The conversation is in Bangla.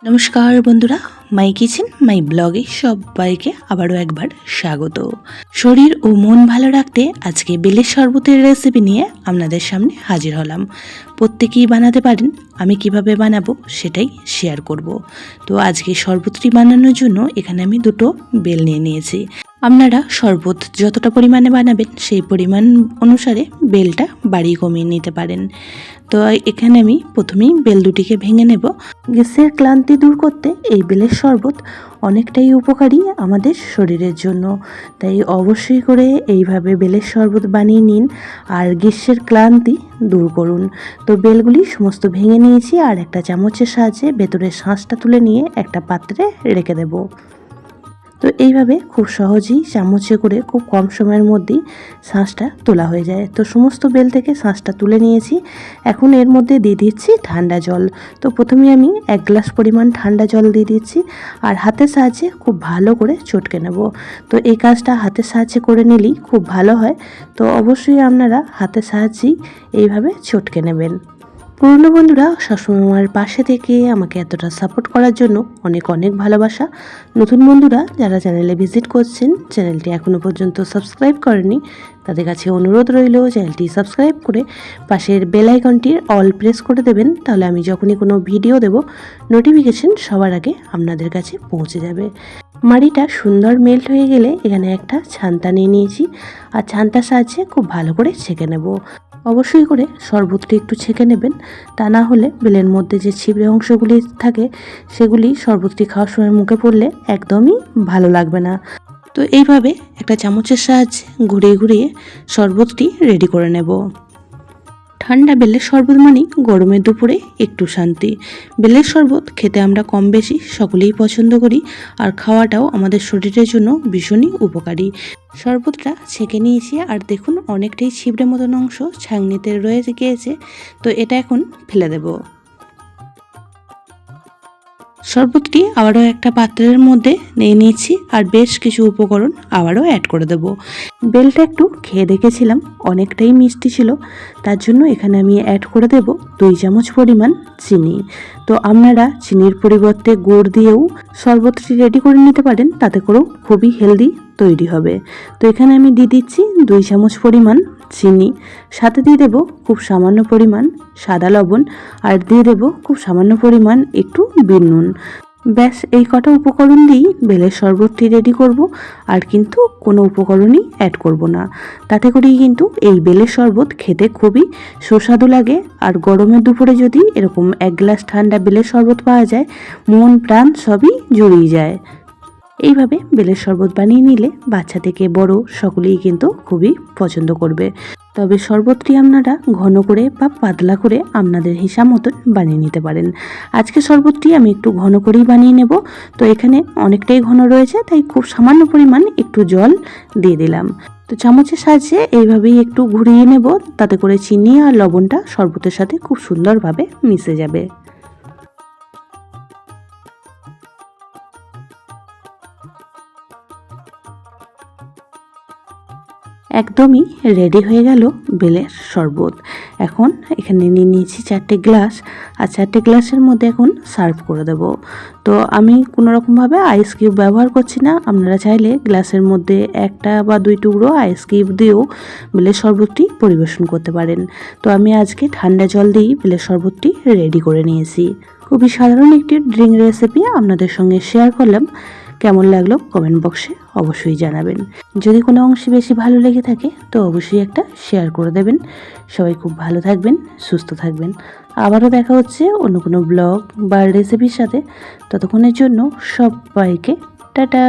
নমস্কার বন্ধুরা, মাই কিচেন মাই ব্লগে সবাইকে আবারও একবার স্বাগত। শরীর ও মন ভালো রাখতে আজকে বেলের শরবতের রেসিপি নিয়ে আপনাদের সামনে হাজির হলাম। প্রত্যেকেই বানাতে পারেন, আমি কিভাবে বানাবো সেটাই শেয়ার করব। তো আজকে শরবতটি বানানোর জন্য এখানে আমি দুটো বেল নিয়ে নিয়েছি। আপনারা শরবত যতটা পরিমাণে বানাবেন সেই পরিমাণ অনুসারে বেলটা বাড়িয়ে কমিয়ে নিতে পারেন। তো এখানে আমি প্রথমেই বেল দুটিকে ভেঙে নেব। গ্যাসের ক্লান্তি দূর করতে এই বেলের শরবত অনেকটাই উপকারী আমাদের শরীরের জন্য, তাই অবশ্যই করে এইভাবে বেলের শরবত বানিয়ে নিন আর গ্যাসের ক্লান্তি দূর করুন। তো বেলগুলি সমস্ত ভেঙে নিয়েছি আর একটা চামচের সাহায্যে ভেতরের শাঁসটা তুলে নিয়ে একটা পাত্রে রেখে দেব। তো এইভাবে খুব সহজেই চামচে করে খুব কম সময়ের মধ্যেই শাঁসটা তোলা হয়ে যায়। তো সমস্ত বেল থেকে শাঁসটা তুলে নিয়েছি। এখন এর মধ্যে দিয়ে দিচ্ছি ঠান্ডা জল। তো প্রথমে আমি 1 গ্লাস পরিমাণ ঠান্ডা জল দিয়ে দিচ্ছি আর হাতের সাহায্যে খুব ভালো করে চটকে নেব। তো এই কাজটা হাতের সাহায্যে করে নিলেই খুব ভালো হয়। তো অবশ্যই আপনারা হাতের সাহায্যেই এইভাবে চটকে নেবেন। পুরনো বন্ধুরা সবসময় আমার পাশে থেকে আমাকে এতটা সাপোর্ট করার জন্য অনেক অনেক ভালোবাসা। নতুন বন্ধুরা যারা চ্যানেলে ভিজিট করছেন, চ্যানেলটি এখনও পর্যন্ত সাবস্ক্রাইব করেনি, তাদের কাছে অনুরোধ রইল চ্যানেলটি সাবস্ক্রাইব করে পাশের বেল আইকনটির অল প্রেস করে দেবেন। তাহলে আমি যখনই কোনো ভিডিও দেব নোটিফিকেশন সবার আগে আপনাদের কাছে পৌঁছে যাবে। মাড়িটা সুন্দর মেল্ট হয়ে গেলে এখানে একটা ছান্তা নিয়ে নিয়েছি আর ছান্তার সাহায্যে খুব ভালো করে ছেঁকে নেব। অবশ্যই করে শরবতটি একটু ছেঁকে নেবেন, তা না হলে বেলের মধ্যে যে ছিবড়ে অংশগুলি থাকে সেগুলি শরবতটি খাওয়ার সময় মুখে পড়লে একদমই ভালো লাগবে না। তো এইভাবে একটা চামচের সাহায্যে ঘুরিয়ে ঘুরিয়ে শরবতটি রেডি করে নেব। ঠান্ডা বেলের শরবত মানে গরমের দুপুরে একটু শান্তি। বেলের শরবত খেতে আমরা কম বেশি সকলেই পছন্দ করি আর খাওয়াটাও আমাদের শরীরের জন্য ভীষণই উপকারী। শরবতটা ছেঁকে নিয়েছি আর দেখুন অনেকটাই ছিবড়ে মতন অংশ ছাঁকনিতে রয়ে গিয়েছে। তো এটা এখন ফেলে দেব। শরবতটি আবারও একটা পাত্রের মধ্যে নিয়ে নিয়েছি আর বেশ কিছু উপকরণ আবারও অ্যাড করে দেব। বেলটা একটু খেয়ে দেখেছিলাম, অনেকটাই মিষ্টি ছিল, তার জন্য এখানে আমি অ্যাড করে দেব 2 চামচ পরিমাণ চিনি। তো আপনারা চিনির পরিবর্তে গুড় দিয়েও শরবতটি রেডি করে নিতে পারেন, তাতে করেও খুবই হেলদি তৈরি হবে। তো এখানে আমি দিয়ে দিচ্ছি 2 চামচ পরিমাণ চিনি, সাথে দিয়ে দেব খুব সামান্য পরিমাণ সাদা লবণ আর দিয়ে দেব খুব সামান্য পরিমাণ একটু বিট নুন। ব্যাস এই কটা উপকরণ দিয়েই বেলের শরবতটি রেডি করব আর কিন্তু কোনো উপকরণই অ্যাড করব না। তাতে করেই কিন্তু এই বেলের শরবত খেতে খুবই সুস্বাদু লাগে আর গরমের দুপুরে যদি এরকম 1 গ্লাস ঠান্ডা বেলের শরবত পাওয়া যায়, মন প্রাণ সবই জুড়িয়ে যায়। এইভাবে বেলের শরবত বানিয়ে নিলে বাচ্চা থেকে বড় সকলেই কিন্তু খুবই পছন্দ করবে। তবে শরবতটি আপনারা ঘন করে বা পাতলা করে আপনাদের হিসাব মতন বানিয়ে নিতে পারেন। আজকে শরবতটি আমি একটু ঘন করেই বানিয়ে নেব। তো এখানে অনেকটাই ঘন রয়েছে, তাই খুব সামান্য পরিমাণ একটু জল দিয়ে দিলাম। তো চামচের সাহায্যে এইভাবেই একটু ঘুরিয়ে নেব, তাতে করে চিনি আর লবণটা শরবতের সাথে খুব সুন্দরভাবে মিশে যাবে। একদমই রেডি হয়ে গেল বেলের শরবত। এখন এখানে নিয়ে নিয়েছি 4টে গ্লাস আর 4টে গ্লাসের মধ্যে এখন সার্ভ করে দেব। তো আমি কোনো রকমভাবে আইস কিউব ব্যবহার করছি না, আপনারা চাইলে গ্লাসের মধ্যে 1টা বা 2 টুকরো আইস কিউব দিয়েও বেলের শরবতটি পরিবেশন করতে পারেন। তো আমি আজকে ঠান্ডা জল দিয়েই বেলের শরবতটি রেডি করে নিয়েছি। খুবই সাধারণ একটি ড্রিঙ্ক রেসিপি আপনাদের সঙ্গে শেয়ার করলাম। কেমন লাগলো কমেন্ট বক্সে অবশ্যই জানাবেন। যদি কোনো অংশে বেশি ভালো লেগে থাকে তো অবশ্যই একটা শেয়ার করে দেবেন। সবাই খুব ভালো থাকবেন, সুস্থ থাকবেন। আবারও দেখা হচ্ছে অন্য কোনো ব্লগ বা রেসিপির সাথে। ততক্ষণের জন্য সবাইকে টাটা।